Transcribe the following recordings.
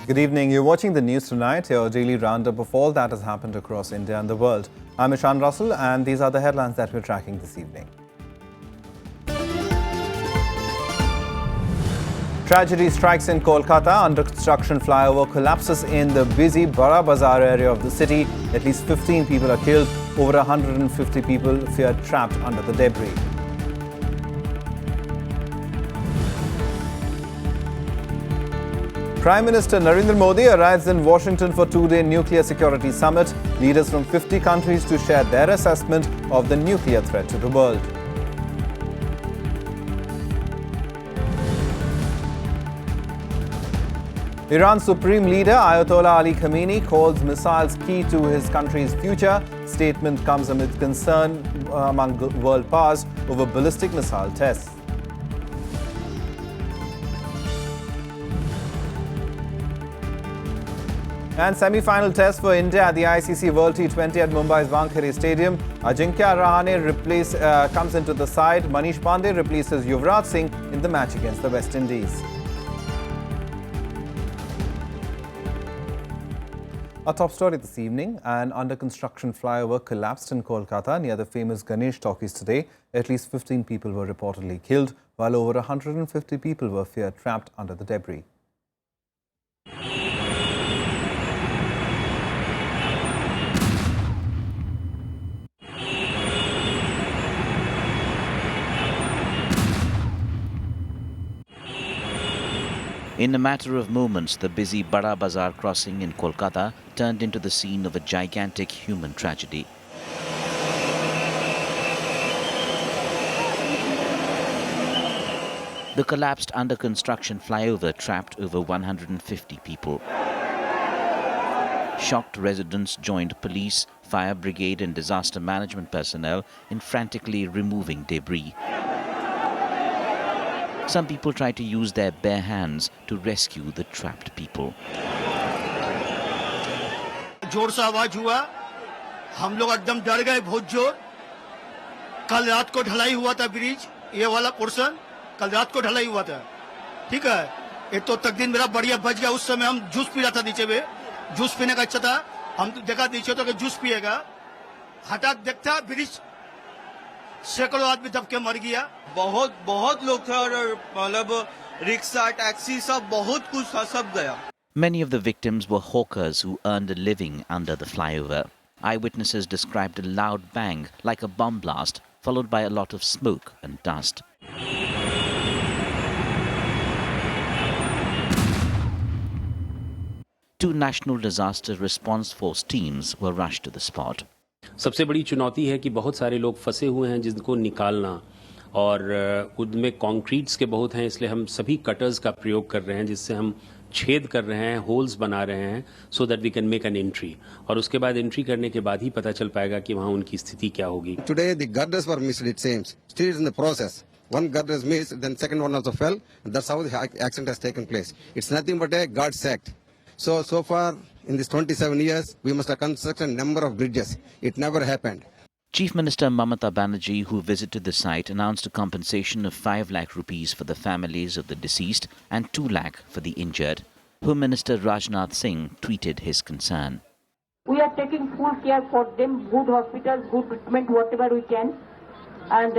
Good evening. You're watching the news tonight, your daily roundup of all that has happened across India and the world. I'm Ishan Russell, and these are the headlines that we're tracking this evening. Tragedy strikes in Kolkata. Under construction flyover collapses in the busy Bada Bazaar area of the city. At least 15 people are killed. Over 150 people fear trapped under the debris. Prime Minister Narendra Modi arrives in Washington for two-day nuclear security summit. Leaders from 50 countries to share their assessment of the nuclear threat to the world. Iran's supreme leader Ayatollah Ali Khamenei calls missiles key to his country's future. Statement comes amid concern among world powers over ballistic missile tests. And semi-final test for India at the ICC World T20 at Mumbai's Wankhede Stadium. Ajinkya Rahane comes into the side. Manish Pandey replaces Yuvraj Singh in the match against the West Indies. Our top story this evening: an under-construction flyover collapsed in Kolkata near the famous Ganesh Talkies today. At least 15 people were reportedly killed, while over 150 people were feared trapped under the debris. In a matter of moments, the busy Bada Bazaar crossing in Kolkata turned into the scene of a gigantic human tragedy. The collapsed under-construction flyover trapped over 150 people. Shocked residents joined police, fire brigade and disaster management personnel in frantically removing debris. Some people tried to use their bare hands to rescue the trapped people. जोर से आवाज हुआ, हम लोग एकदम डर गए बहुत जोर। कल रात को ढलाई हुआ था ब्रिज, ये वाला पोर्शन कल रात को ढलाई हुआ था, ठीक है। ये तो तकदीर मेरा बढ़िया बच गया। उस समय हम जूस पी रहा था नीचे में, जूस पीने का इच्छा था। हम देखा नीचे तो कि जूस पिएगा, हटाक देखता ब्रिज सैकड़ों आदमी दब के मर गया। बहुत लोग थे और मतलब रिक्शा टैक्सी सब बहुत कुछ था, सब गया। Many of the victims were hawkers who earned a living under the flyover. Eyewitnesses described a loud bang like a bomb blast, followed by a lot of smoke and dust. Two National Disaster Response Force teams were rushed to the spot. सबसे बड़ी चुनौती है कि बहुत सारे लोग फंसे हुए हैं जिनको निकालना, और उनमें कंक्रीट्स के बहुत हैं, इसलिए हम सभी कटर्स का प्रयोग कर रहे हैं जिससे हम छेद कर रहे हैं, होल्स बना रहे हैं, so that we can make an entry. और उसके बाद एंट्री करने के बाद ही पता चल पाएगा कि वहाँ उनकी स्थिति क्या होगी। Today the girders were missed, it seems. Still in the process. One girder is missed, then second one also fell. That's how the accident has taken place. It's nothing but a God's act. So far in these 27 years, we must have constructed a number of bridges. It never happened. Chief Minister Mamata Banerjee, who visited the site, announced a compensation of 5 lakh rupees for the families of the deceased and 2 lakh for the injured. Home Minister Rajnath Singh tweeted his concern. We are taking full care for them, good hospitals, good treatment, whatever we can. And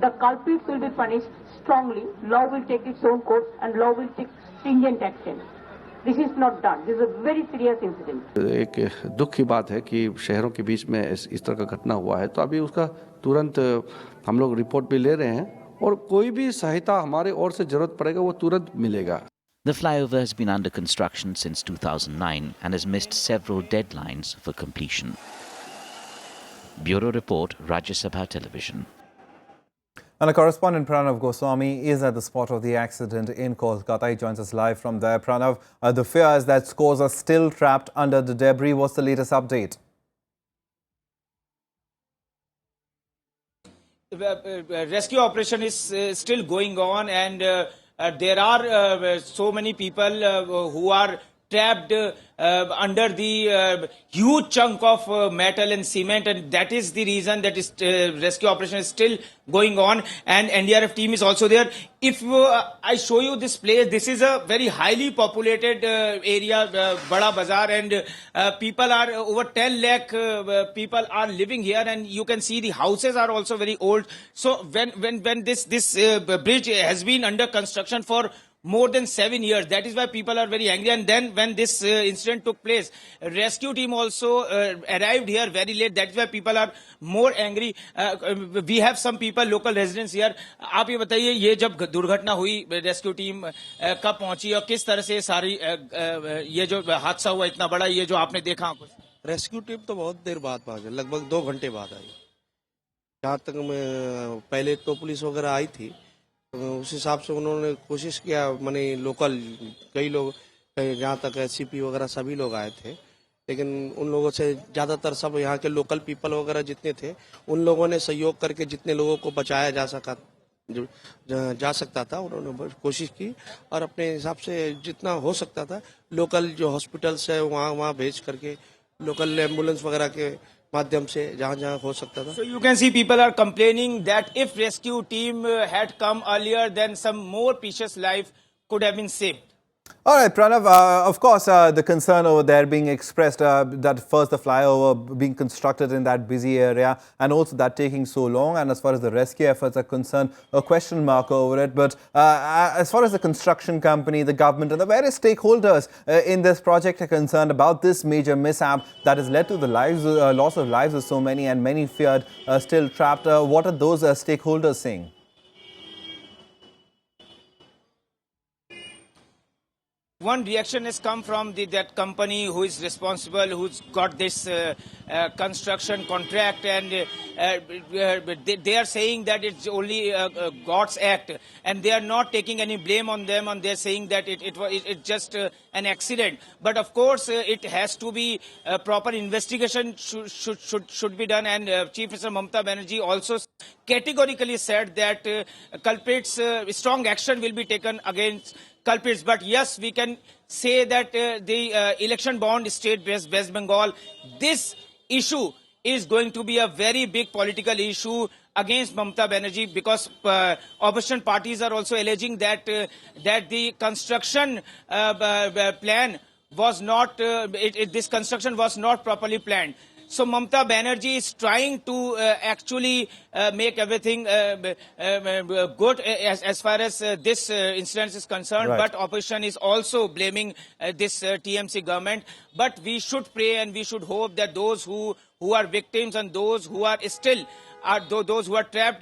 the culprits will be punished strongly. Law will take its own course and law will take stringent action. This is not done. This is a very serious incident. एक दुख की बात है कि शहरों के बीच में इस तरह का घटना हुआ है, तो अभी उसका तुरंत हम लोग रिपोर्ट भी ले रहे हैं, और कोई भी सहायता हमारे ओर से जरूरत पड़ेगा वो तुरंत मिलेगा। The flyover has been under construction since 2009 and has missed several deadlines for completion. Bureau Report, Rajya Sabha Television. And our correspondent Pranav Goswami is at the spot of the accident in Kolkata. He joins us live from there. Pranav, the fear is that scores are still trapped under the debris. What's the latest update? Rescue operation is still going on, and there are so many people who are trapped under the huge chunk of metal and cement, and that is the reason that is rescue operation is still going on, and NDRF team is also there. If I show you this place, this is a very highly populated area, Bada Bazaar, and people are over 10 lakh people are living here, and you can see the houses are also very old. So when this bridge has been under construction for more than 7 years, that is why people are very angry. And then when this incident took place, rescue team also arrived here very late. That is why people are more angry. We have some people, local residents here. आप ये बताइए, ये जब दुर्घटना हुई, rescue team कब पहुंची और किस तरह से सारी ये जो हादसा हुआ इतना बड़ा, ये जो आपने देखा कुछ? रेस्क्यू टीम तो बहुत देर बाद पहुंची, लगभग 2 घंटे बाद आई। जहाँ तक पहले तो पुलिस वगैरह आई थी, उस हिसाब से उन्होंने कोशिश किया, माने लोकल कई लोग, जहाँ तक एससीपी वगैरह सभी लोग आए थे, लेकिन उन लोगों से ज्यादातर सब यहाँ के लोकल पीपल वगैरह जितने थे, उन लोगों ने सहयोग करके जितने लोगों को बचाया जा सकता था उन्होंने कोशिश की, और अपने हिसाब से जितना हो सकता था लोकल जो हॉस्पिटल्स है वहाँ भेज करके, लोकल एम्बुलेंस वगैरह के माध्यम से जहाँ हो सकता था। So you can see people are complaining that if rescue team had come earlier, then some more precious life could have been saved. All right, Pranav, of course, the concern over there being expressed that first the flyover being constructed in that busy area and also that taking so long, and as far as the rescue efforts are concerned, a question mark over it. But as far as the construction company, the government and the various stakeholders in this project are concerned about this major mishap that has led to the loss of lives of so many and many feared still trapped, what are those stakeholders saying? One reaction has come from that company who is responsible, who's got this construction contract, and they are saying that it's only God's act, and they are not taking any blame on them, and they're saying that it's just an accident. But of course, it has to be proper investigation should be done, and Chief Minister Mamata Banerjee also categorically said that culprits, strong action will be taken against culprits. But yes, we can say that the election bond state West Bengal, this issue is going to be a very big political issue against Mamata Banerjee, because opposition parties are also alleging that the construction plan was not, this construction was not properly planned. So Mamata Banerjee is trying to actually make everything good as far as this incident is concerned. Right. But opposition is also blaming this TMC government. But we should pray and we should hope that those who are victims and those who are still those who are trapped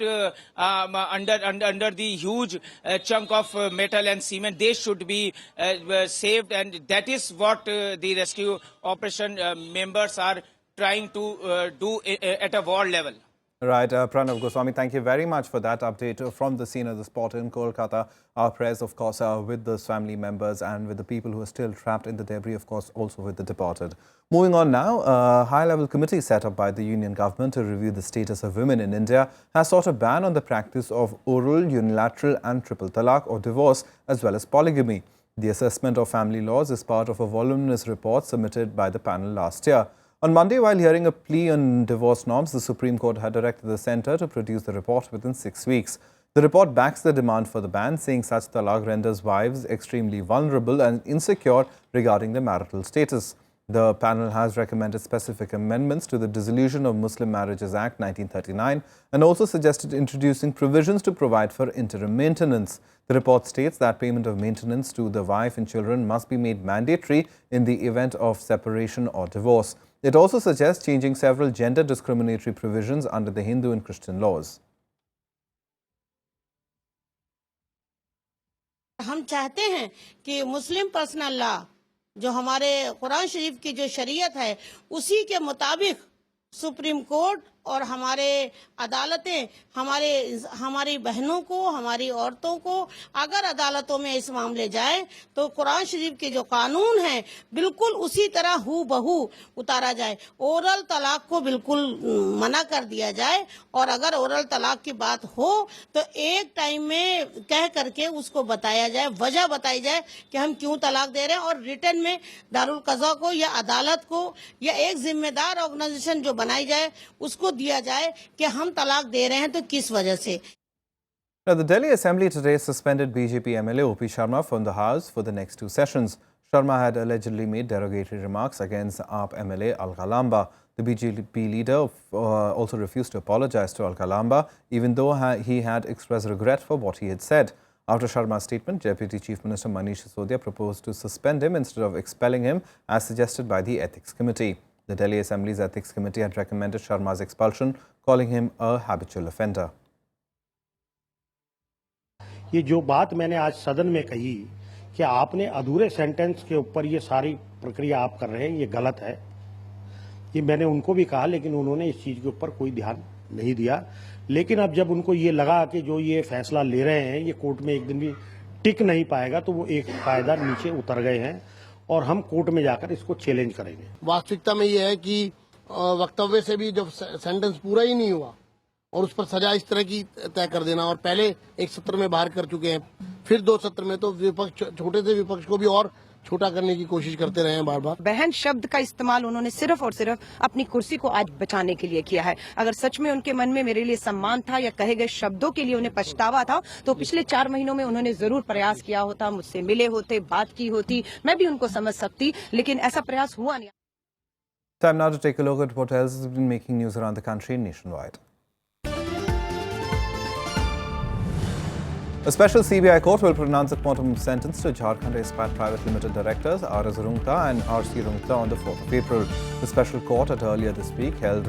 under the huge chunk of metal and cement, they should be saved, and that is what the rescue operation members are trying to do at a world level. Right, Pranav Goswami, thank you very much for that update from the scene of the spot in Kolkata. Our prayers, of course, are with those family members and with the people who are still trapped in the debris, of course, also with the departed. Moving on now, a high-level committee set up by the union government to review the status of women in India has sought a ban on the practice of oral, unilateral and triple talaq or divorce, as well as polygamy. The assessment of family laws is part of a voluminous report submitted by the panel last year. On Monday, while hearing a plea on divorce norms, the Supreme Court had directed the centre to produce the report within 6 weeks. The report backs the demand for the ban, saying such talaq renders wives extremely vulnerable and insecure regarding their marital status. The panel has recommended specific amendments to the Dissolution of Muslim Marriages Act 1939 and also suggested introducing provisions to provide for interim maintenance. The report states that payment of maintenance to the wife and children must be made mandatory in the event of separation or divorce. It also suggests changing several gender discriminatory provisions under the Hindu and Christian laws. हम चाहते हैं कि मुस्लिम personal law जो हमारे कुरान शरीफ की जो शरीयत है उसी के मुताबिक सुप्रीम कोर्ट और हमारे अदालतें हमारी बहनों को, हमारी औरतों को अगर अदालतों में इस मामले जाए तो कुरान शरीफ के जो कानून हैं बिल्कुल उसी तरह हू बहू उतारा जाए। ओरल तलाक को बिल्कुल मना कर दिया जाए और अगर ओरल तलाक की बात हो तो एक टाइम में कह करके उसको बताया जाए, वजह बताई जाए कि हम क्यों तलाक दे रहे हैं और रिटर्न में दारुल कज़ा को या अदालत को या एक जिम्मेदार ऑर्गेनाइजेशन जो बनाई जाए उसको दिया जाए कि हम तलाक दे रहे हैं तो किस वजह से। Now, the Delhi Assembly today suspended BJP MLA OP Sharma from the House for the next 2 sessions. Sharma had allegedly made derogatory remarks against AAP MLA Al-Kalamba. The BJP leader also refused to apologize to Al-Kalamba, even though he had expressed regret for what he had said. After Sharma's statement, Deputy Chief Minister Manish Sisodia proposed to suspend him instead of expelling him, as suggested by the Ethics Committee. The Delhi Assembly's Ethics Committee had recommended Sharma's expulsion, calling him a habitual offender. ये जो बात मैंने आज सदन में कही कि आपने अधूरे सेंटेंस के ऊपर ये सारी प्रक्रिया आप कर रहे हैं, ये गलत है। ये मैंने उनको भी कहा, लेकिन उन्होंने इस चीज के ऊपर कोई ध्यान नहीं दिया। लेकिन अब जब उनको ये लगा कि जो ये फैसला ले रहे हैं ये कोर्ट में एक दिन भी टिक नहीं पाएगा, तो वो एक कायदा नीचे उतर गए हैं और हम कोर्ट में जाकर इसको चैलेंज करेंगे। वास्तविकता में ये है कि वक्तव्य से भी जब सेंटेंस पूरा ही नहीं हुआ और उस पर सजा इस तरह की तय कर देना, और पहले एक सत्र में बाहर कर चुके हैं, फिर 2 सत्र में, तो विपक्ष, छोटे से विपक्ष को भी और छोटा करने की कोशिश करते रहे हैं बार बार। बहन शब्द का इस्तेमाल उन्होंने सिर्फ और सिर्फ अपनी कुर्सी को आज बचाने के लिए किया है। अगर सच में उनके मन में मेरे लिए सम्मान था या कहे गए शब्दों के लिए उन्हें पछतावा था, तो पिछले 4 महीनों में उन्होंने जरूर प्रयास किया होता, मुझसे मिले होते, बात की होती, मैं भी उनको समझ सकती, लेकिन ऐसा प्रयास हुआ नहीं। Time now to take a look at what else has been making news around the country nationwide. A special CBI court will pronounce a quantum sentence to Jharkhand Ispat Private Limited directors R.S. Rungta and R.C. Rungta on the 4th of April. The special court had earlier this week held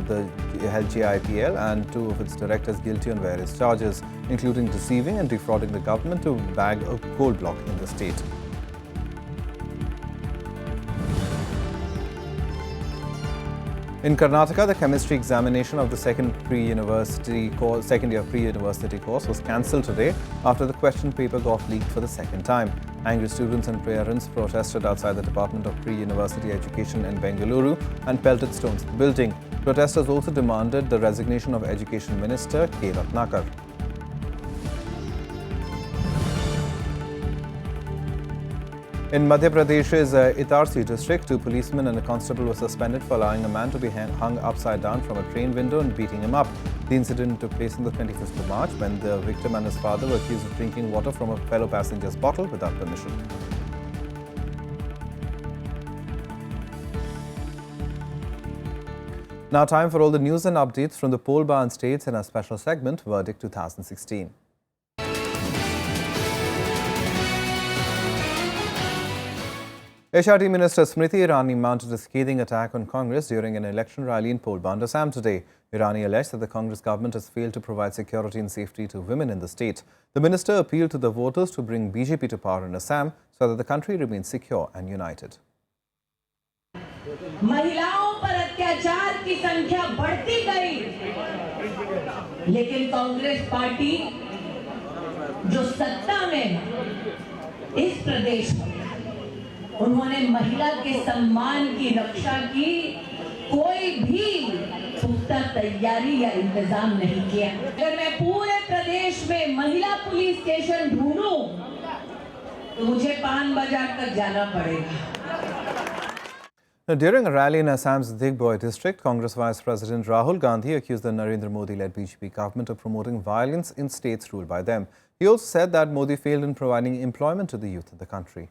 JIPL and 2 of its directors guilty on various charges, including deceiving and defrauding the government to bag a coal block in the state. In Karnataka, the chemistry examination of the second year pre-university course was cancelled today after the question paper got leaked for the second time. Angry students and parents protested outside the Department of Pre-University Education in Bengaluru and pelted stones at the building. Protesters also demanded the resignation of Education Minister K. Ratnakar. In Madhya Pradesh's Itarsi district, 2 policemen and a constable were suspended for allowing a man to be hung upside down from a train window and beating him up. The incident took place on the 25th of March when the victim and his father were accused of drinking water from a fellow passenger's bottle without permission. Now time for all the news and updates from the poll-bound states in our special segment, Verdict 2016. HRD Minister Smriti Irani mounted a scathing attack on Congress during an election rally in poll-bound Assam today. Irani alleged that the Congress government has failed to provide security and safety to women in the state. The minister appealed to the voters to bring BJP to power in Assam so that the country remains secure and united. महिलाओं पर अत्याचार की संख्या बढ़ती गई, लेकिन Congress party जो सत्ता में इस प्रदेश में उन्होंने महिला के सम्मान की रक्षा की कोई भी पुख्ता तैयारी या इंतजाम नहीं किया। अगर मैं पूरे प्रदेश में महिला पुलिस स्टेशन ढूंढूं तो मुझे पान बाजार तक जाना पड़ेगा। Now, during a rally in Assam's Digboi district, Congress Vice President Rahul Gandhi accused the Narendra Modi-led BJP government of promoting violence in states ruled by them. He also said that Modi failed in providing employment to the youth in the country.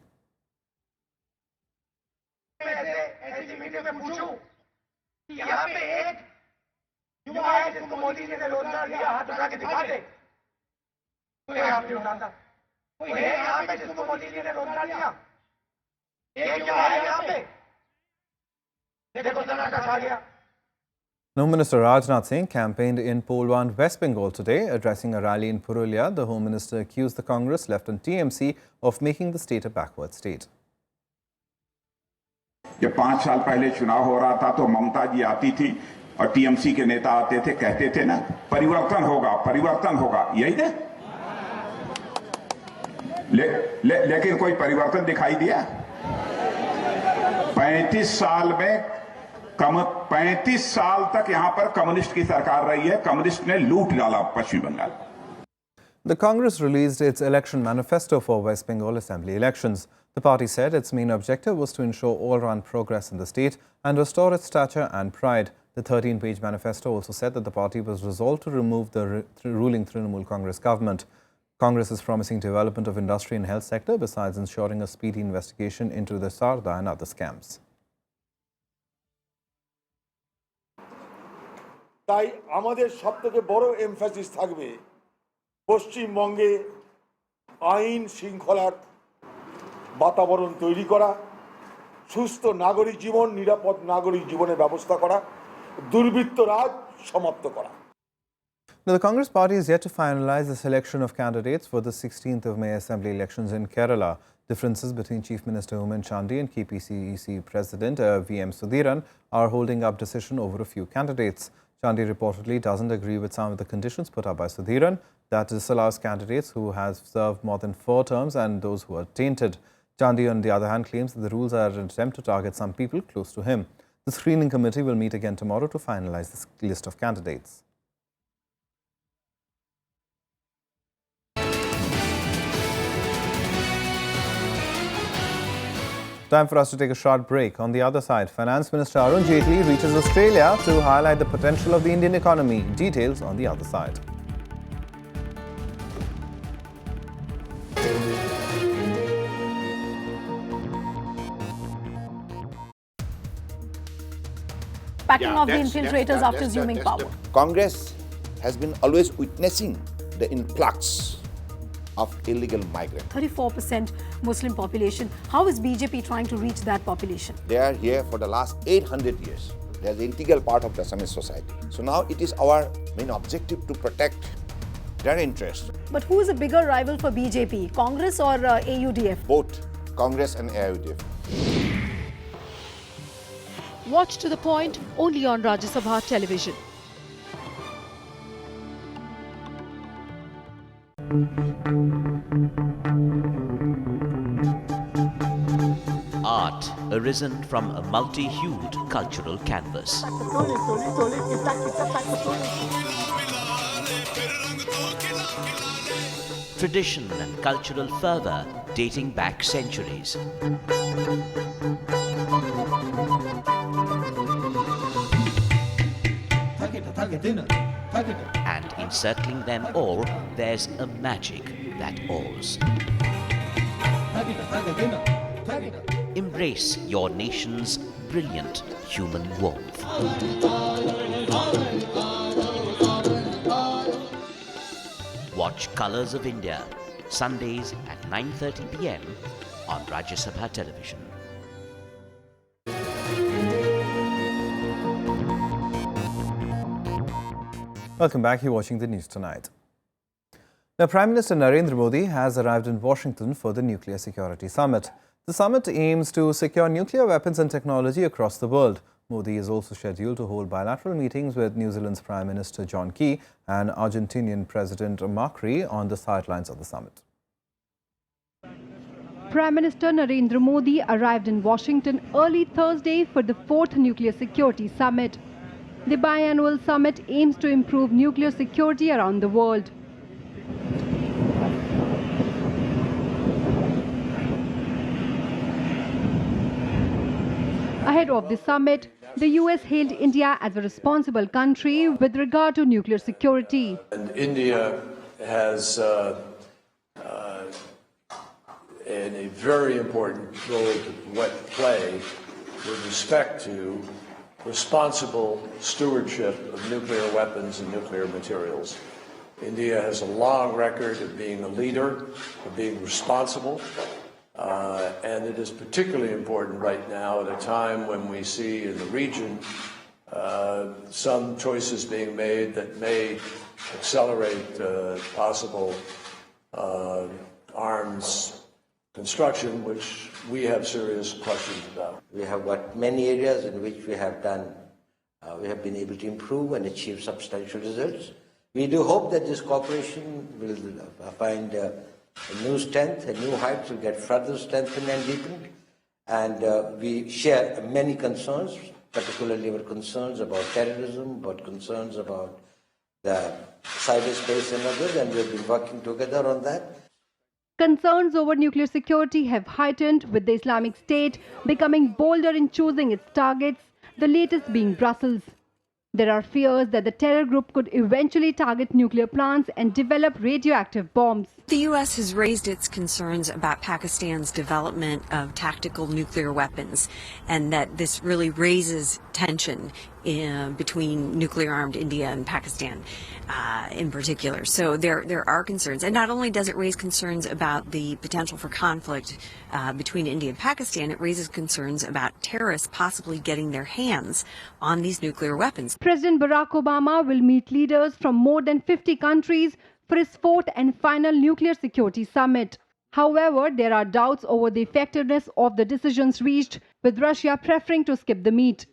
यहाँ पे एक युवा है जिसको मोदी जी ने रोजगार दिया, हाथ उठा के दिखा दे। कोई हाथ नहीं उठाता। कोई है यहाँ पे जिसको मोदी जी ने रोजगार दिया? एक युवा है यहाँ पे। देखो सन्नाटा छा गया। Home Minister Rajnath Singh campaigned in Polwan, West Bengal today. Addressing a rally in Purulia, the Home Minister accused the Congress left on TMC of making the state a backward state. जब 5 साल पहले चुनाव हो रहा था तो ममता जी आती थी और टीएमसी के नेता आते थे, कहते थे ना परिवर्तन होगा, यही थे। लेकिन कोई परिवर्तन दिखाई दिया? 35 साल तक यहां पर कम्युनिस्ट की सरकार रही है। कम्युनिस्ट ने लूट डाला पश्चिम Bengal. The Congress released its election manifesto for West Bengal Assembly elections. The party said its main objective was to ensure all-round progress in the state and restore its stature and pride. The 13-page manifesto also said that the party was resolved to remove the ruling Trinamool Congress government. Congress is promising development of industry and health sector besides ensuring a speedy investigation into the Sarda and other scams. তাই আমাদের সবথেকে বড় emphasis থাকবে পশ্চিমবঙ্গে আইন শৃঙ্খলার বাতাবরণ তৈরি করা, সুস্থ নাগরিক জীবন, নিরাপদ নাগরিক জীবনের ব্যবস্থা করা, দুর্বৃত্ত রাজ সমাপ্ত করা। Now, the Congress party is yet to finalize the selection of candidates for the 16th of May Assembly elections in Kerala. Differences between Chief Minister Oommen Chandy and KPCC President VM Sudhiran are holding up decision over a few candidates. Chandy reportedly doesn't agree with some of the conditions put up by Sudhiran that disallows candidates who have served more than 4 terms and those who are tainted. Chandy, on the other hand, claims that the rules are an attempt to target some people close to him. The screening committee will meet again tomorrow to finalize this list of candidates. Time for us to take a short break. On the other side, Finance Minister Arun Jaitley reaches Australia to highlight the potential of the Indian economy. Details on the other side. Backing of the infiltrators after assuming power. Congress has been always witnessing the influx of illegal migrants. 34% Muslim population. How is BJP trying to reach that population? They are here for the last 800 years. They are the integral part of the Assamese society. So now it is our main objective to protect their interests. But who is a bigger rival for BJP, Congress or AUDF? Both Congress and AUDF. Watch to the point only on Rajya Sabha television. Art arisen from a multi-hued cultural canvas. Tradition and cultural fervour dating back centuries. And encircling them all, there's a magic that awes. Embrace your nation's brilliant human warmth. Watch Colours of India, Sundays at 9:30 p.m. on Rajya Sabha television. Welcome back. You're watching the news tonight. Now, Prime Minister Narendra Modi has arrived in Washington for the Nuclear Security Summit. The summit aims to secure nuclear weapons and technology across the world. Modi is also scheduled to hold bilateral meetings with New Zealand's Prime Minister John Key and Argentinian President Macri on the sidelines of the summit. Prime Minister Narendra Modi arrived in Washington early Thursday for the 4th Nuclear Security Summit. The biannual summit aims to improve nuclear security around the world. Ahead of the summit, the US hailed India as a responsible country with regard to nuclear security. And India has a very important role to play with respect to responsible stewardship of nuclear weapons and nuclear materials. India has a long record of being a leader, of being responsible, and it is particularly important right now at a time when we see in the region some choices being made that may accelerate possible arms construction, which we have serious questions about. We have got many areas in which we have done We have been able to improve and achieve substantial results. We do hope that this cooperation will find a new strength, a new heights, will get further strengthened and deepened. And we share many concerns, particularly our concerns about terrorism, about concerns about the cyberspace and others, and we've been working together on that. Concerns over nuclear security have heightened, with the Islamic State becoming bolder in choosing its targets, the latest being Brussels. There are fears that the terror group could eventually target nuclear plants and develop radioactive bombs. The U.S. has raised its concerns about Pakistan's development of tactical nuclear weapons, and that this really raises tension between nuclear-armed India and Pakistan in particular. So there are concerns. And not only does it raise concerns about the potential for conflict between India and Pakistan, it raises concerns about terrorists possibly getting their hands on these nuclear weapons. President Barack Obama will meet leaders from more than 50 countries for his fourth and final nuclear security summit. However, there are doubts over the effectiveness of the decisions reached, with Russia preferring to skip the meet.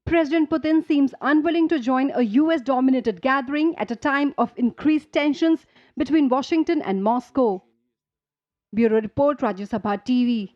President Putin seems unwilling to join a US-dominated gathering at a time of increased tensions between Washington and Moscow. Bureau Report, Rajya Sabha TV.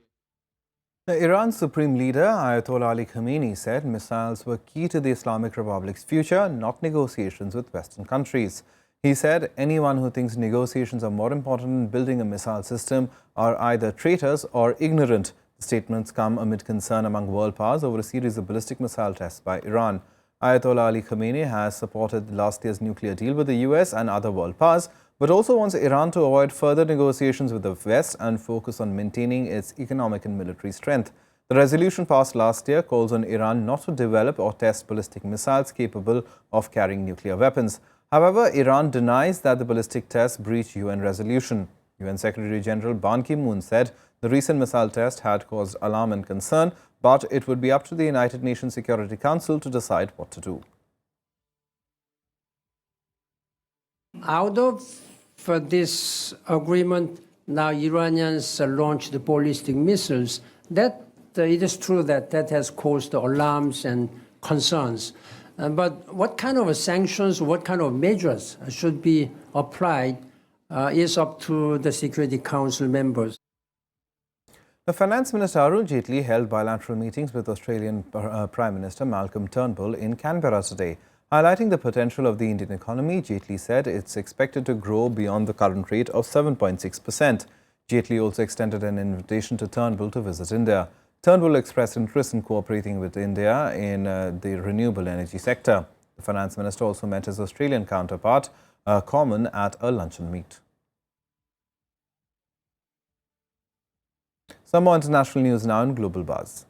Iran's supreme leader Ayatollah Ali Khamenei said missiles were key to the Islamic Republic's future, not negotiations with Western countries. He said anyone who thinks negotiations are more important than building a missile system are either traitors or ignorant. The statements come amid concern among world powers over a series of ballistic missile tests by Iran. Ayatollah Ali Khamenei has supported last year's nuclear deal with the US and other world powers, but also wants Iran to avoid further negotiations with the West and focus on maintaining its economic and military strength. The resolution passed last year calls on Iran not to develop or test ballistic missiles capable of carrying nuclear weapons. However, Iran denies that the ballistic tests breach UN resolution. UN Secretary General Ban Ki-moon said the recent missile test had caused alarm and concern, but it would be up to the United Nations Security Council to decide what to do. Out of this agreement, now Iranians launched the ballistic missiles. That it is true that has caused alarms and concerns. But what kind of sanctions, what kind of measures should be applied is up to the Security Council members. The Finance Minister Arun Jaitley held bilateral meetings with Australian Prime Minister Malcolm Turnbull in Canberra today. Highlighting the potential of the Indian economy, Jaitley said it's expected to grow beyond the current rate of 7.6%. Jaitley also extended an invitation to Turnbull to visit India. Turnbull expressed interest in cooperating with India in the renewable energy sector. The Finance Minister also met his Australian counterpart, Common, at a luncheon meet. Some more international news now in Global Buzz.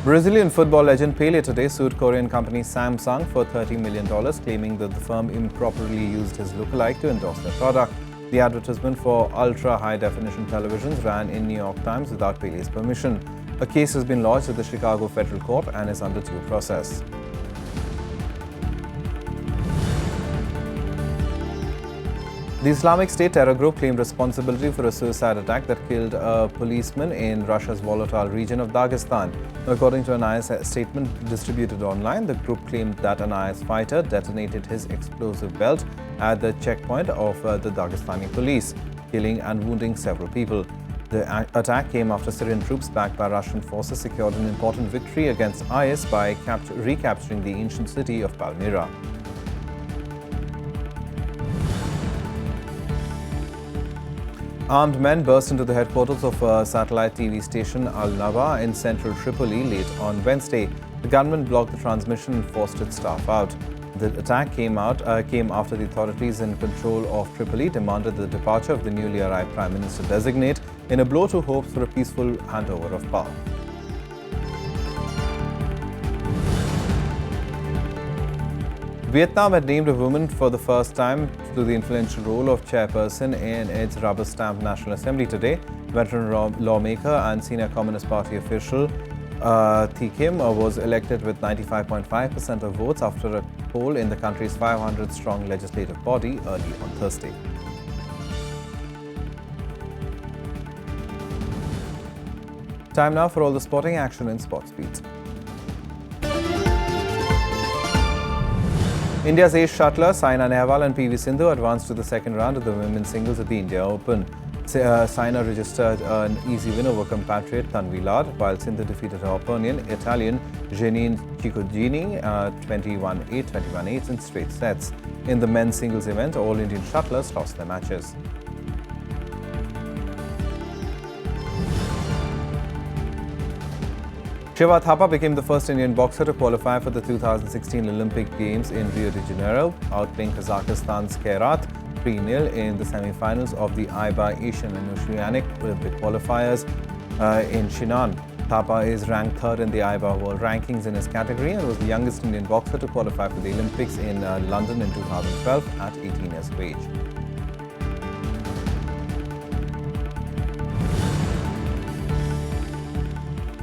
Brazilian football legend Pelé today sued Korean company Samsung for $30 million, claiming that the firm improperly used his lookalike to endorse their product. The advertisement for ultra-high-definition televisions ran in New York Times without Pelé's permission. A case has been lodged at the Chicago Federal Court and is under due process. The Islamic State terror group claimed responsibility for a suicide attack that killed a policeman in Russia's volatile region of Dagestan. According to an IS statement distributed online, the group claimed that an IS fighter detonated his explosive belt at the checkpoint of the Dagestani police, killing and wounding several people. The attack came after Syrian troops backed by Russian forces secured an important victory against IS by recapturing the ancient city of Palmyra. Armed men burst into the headquarters of a satellite TV station, Al Naba, in central Tripoli late on Wednesday. The gunmen blocked the transmission and forced its staff out. The attack came after the authorities in control of Tripoli demanded the departure of the newly arrived Prime Minister-designate in a blow to hopes for a peaceful handover of power. Vietnam had named a woman for the first time to the influential role of chairperson in its rubber-stamped National Assembly today. Veteran lawmaker and senior Communist Party official Thi Kim was elected with 95.5% of votes after a poll in the country's 500-strong legislative body early on Thursday. Time now for all the sporting action in Sports Beat. India's ace shuttler Saina Nehwal and PV Sindhu advanced to the second round of the women's singles at the India Open. Saina registered an easy win over compatriot Tanvi Lad, while Sindhu defeated her opponent, Italian Janine Ciccogini, 21-8, 21-8 in straight sets. In the men's singles event, all Indian shuttlers lost their matches. Shiva Thapa became the first Indian boxer to qualify for the 2016 Olympic Games in Rio de Janeiro, outplaying Kazakhstan's Kairat 3-0 in the semi-finals of the IBA Asian and Oceanic Olympic qualifiers in Shinan. Thapa is ranked third in the IBA World Rankings in his category and was the youngest Indian boxer to qualify for the Olympics in London in 2012 at 18 years of age.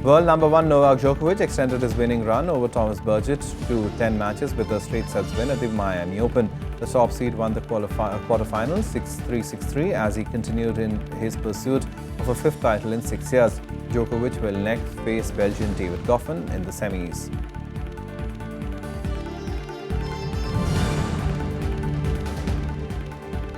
World number one Novak Djokovic extended his winning run over Thomas Burgett to 10 matches with a straight sets win at the Miami Open. The top seed won the quarterfinals 6-3, 6-3 as he continued in his pursuit of a fifth title in 6 years. Djokovic will next face Belgian David Goffin in the semis.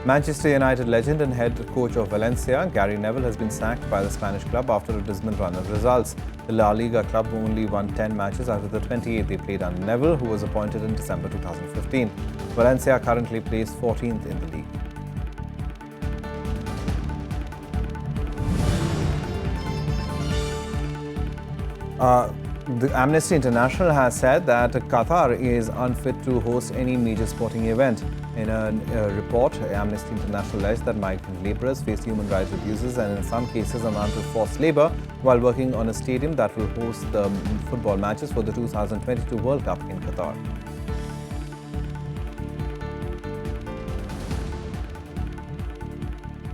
Manchester United legend and head coach of Valencia, Gary Neville, has been sacked by the Spanish club after a dismal run of results. The La Liga club only won 10 matches out of the 28 they played under Neville, who was appointed in December 2015. Valencia currently placed 14th in the league. The Amnesty International has said that Qatar is unfit to host any major sporting event. In a report, Amnesty International alleged that migrant laborers face human rights abuses and in some cases amount to forced labor while working on a stadium that will host the football matches for the 2022 World Cup in Qatar.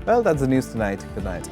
Well, that's the news tonight. Good night.